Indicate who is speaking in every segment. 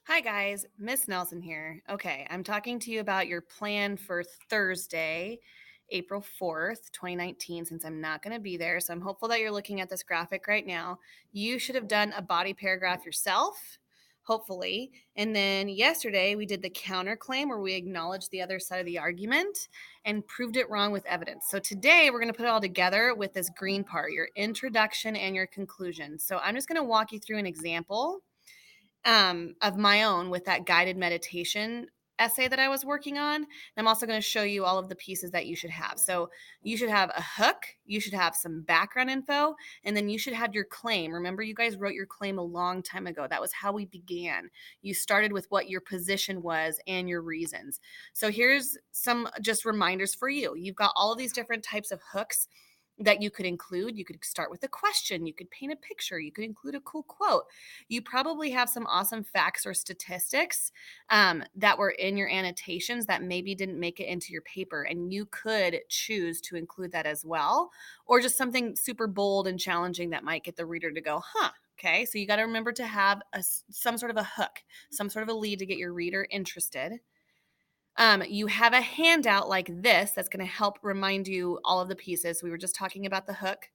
Speaker 1: Hi guys, Miss Nelson here. Okay, I'm talking to you about your plan for Thursday, April 4th, 2019, since I'm not going to be there. So I'm hopeful that you're looking at this graphic right now. You should have done a body paragraph yourself, hopefully. And then yesterday we did the counterclaim where we acknowledged the other side of the argument and proved it wrong with evidence. So today we're going to put it all together with this green part, your introduction and your conclusion. So I'm just going to walk you through an example of my own with that guided meditation essay that I was working on. And I'm also going to show you all of the pieces that you should have. So you should have a hook, you should have some background info, and then you should have your claim. Remember, you guys wrote your claim a long time ago. That was how we began. You started with what your position was and your reasons. So here's some just reminders for you. You've got all of these different types of hooks that you could include. You could start with a question, you could paint a picture, you could include a cool quote. You probably have some awesome facts or statistics that were in your annotations that maybe didn't make it into your paper, and you could choose to include that as well, or just something super bold and challenging that might get the reader to go, huh. Okay, so you got to remember to have some sort of a hook, some sort of a lead to get your reader interested. You have a handout like this that's going to help remind you all of the pieces. We were just talking about the hook.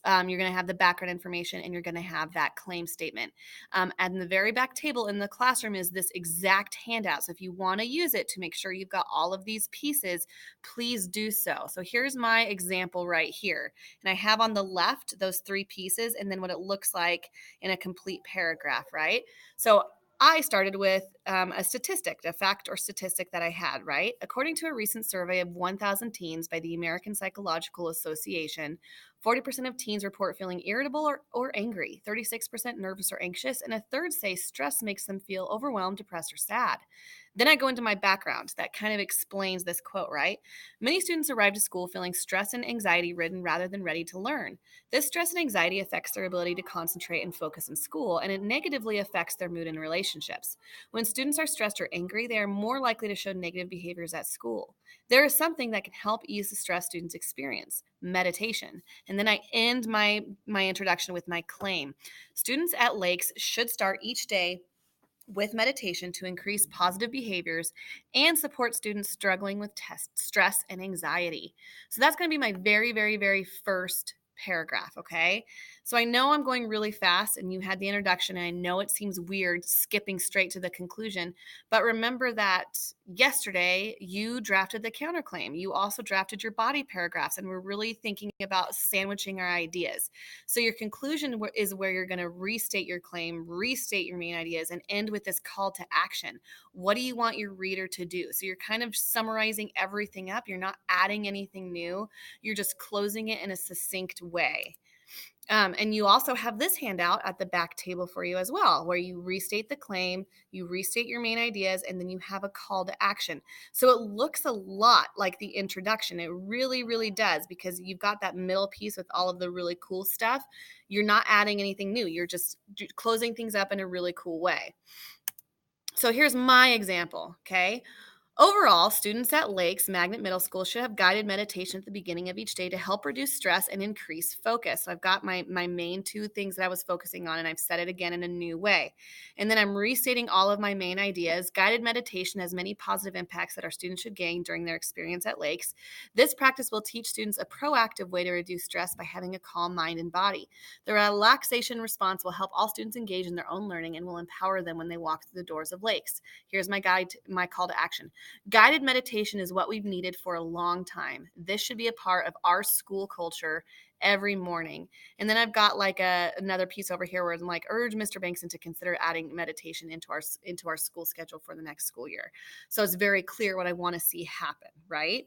Speaker 1: You're going to have the background information, and you're going to have that claim statement. And the very back table in the classroom is this exact handout. So if you want to use it to make sure you've got all of these pieces, please do so. So here's my example right here. And I have on the left those three pieces and then what it looks like in a complete paragraph, right? So I started with a statistic, a fact or statistic that I had, right? According to a recent survey of 1,000 teens by the American Psychological Association, 40% of teens report feeling irritable or angry, 36% nervous or anxious, and a third say stress makes them feel overwhelmed, depressed, or sad. Then I go into my background that kind of explains this quote, right? Many students arrive to school feeling stressed and anxiety ridden rather than ready to learn. This stress and anxiety affects their ability to concentrate and focus in school, and it negatively affects their mood and relationships. When students are stressed or angry, they are more likely to show negative behaviors at school. There is something that can help ease the stress students experience: meditation. And then I end my introduction with my claim. Students at Lakes should start each day with meditation to increase positive behaviors and support students struggling with stress and anxiety. So that's going to be my very, very, very first paragraph. Okay. So I know I'm going really fast and you had the introduction, and I know it seems weird skipping straight to the conclusion, but remember that yesterday you drafted the counterclaim. You also drafted your body paragraphs, and we're really thinking about sandwiching our ideas. So your conclusion is where you're going to restate your claim, restate your main ideas, and end with this call to action. What do you want your reader to do? So you're kind of summarizing everything up. You're not adding anything new. You're just closing it in a succinct way. And you also have this handout at the back table for you as well, where you restate the claim, you restate your main ideas, and then you have a call to action. So it looks a lot like the introduction. It really, really does, because you've got that middle piece with all of the really cool stuff. You're not adding anything new. You're just closing things up in a really cool way. So here's my example, okay? Overall, students at Lakes Magnet Middle School should have guided meditation at the beginning of each day to help reduce stress and increase focus. So I've got my main two things that I was focusing on, and I've said it again in a new way. And then I'm restating all of my main ideas. Guided meditation has many positive impacts that our students should gain during their experience at Lakes. This practice will teach students a proactive way to reduce stress by having a calm mind and body. The relaxation response will help all students engage in their own learning and will empower them when they walk through the doors of Lakes. Here's my my call to action. Guided meditation is what we've needed for a long time. This should be a part of our school culture every morning. And then I've got like another piece over here where I'm like, urge Mr. Bankson to consider adding meditation into our school schedule for the next school year. So it's very clear what I want to see happen, right?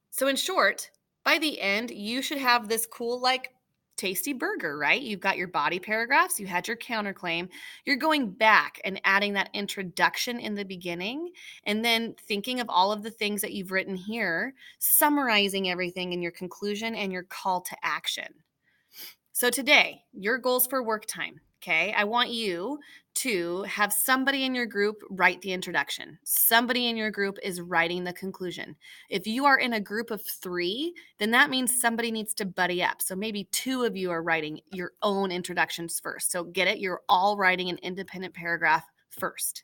Speaker 1: So in short, by the end, you should have this cool, like, tasty burger, right? You've got your body paragraphs, you had your counterclaim. You're going back and adding that introduction in the beginning, and then thinking of all of the things that you've written here, summarizing everything in your conclusion and your call to action. So today, your goals for work time. Okay, I want you to have somebody in your group write the introduction. Somebody in your group is writing the conclusion. If you are in a group of 3, then that means somebody needs to buddy up. So maybe 2 of you are writing your own introductions first. So get it? You're all writing an independent paragraph first.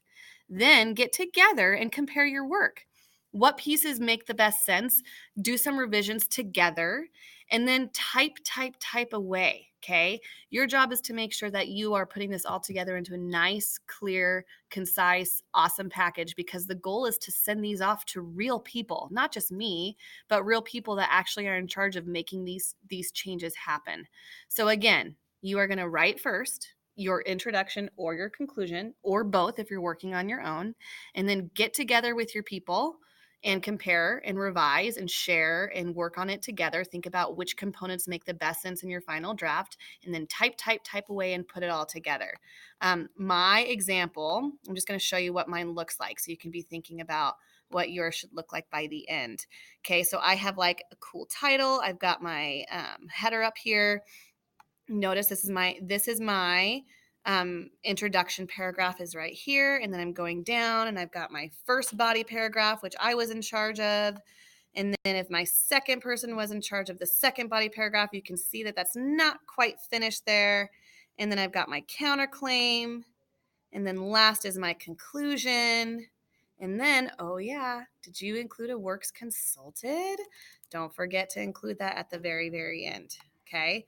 Speaker 1: Then get together and compare your work. What pieces make the best sense? Do some revisions together and then type away. Okay. Your job is to make sure that you are putting this all together into a nice, clear, concise, awesome package, because the goal is to send these off to real people, not just me, but real people that actually are in charge of making these changes happen. So again, you are going to write first your introduction or your conclusion, or both if you're working on your own, and then get together with your people and compare and revise and share and work on it together. Think about which components make the best sense in your final draft, and then type away and put it all together. My example, I'm just going to show you what mine looks like so you can be thinking about what yours should look like by the end. Okay, so I have like a cool title. I've got my header up here. Notice this is my introduction paragraph is right here, and then I'm going down and I've got my first body paragraph, which I was in charge of. And then if my second person was in charge of the second body paragraph, you can see that that's not quite finished there. And then I've got my counterclaim, and then last is my conclusion. And then, oh yeah, did you include a works consulted? Don't forget to include that at the very, very end. Okay.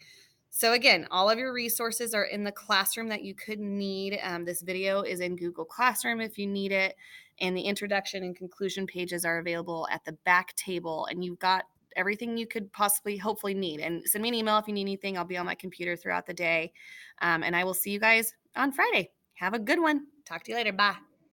Speaker 1: So again, all of your resources are in the classroom that you could need. This video is in Google Classroom if you need it. And the introduction and conclusion pages are available at the back table. And you've got everything you could possibly, hopefully need. And send me an email if you need anything. I'll be on my computer throughout the day. And I will see you guys on Friday. Have a good one. Talk to you later. Bye.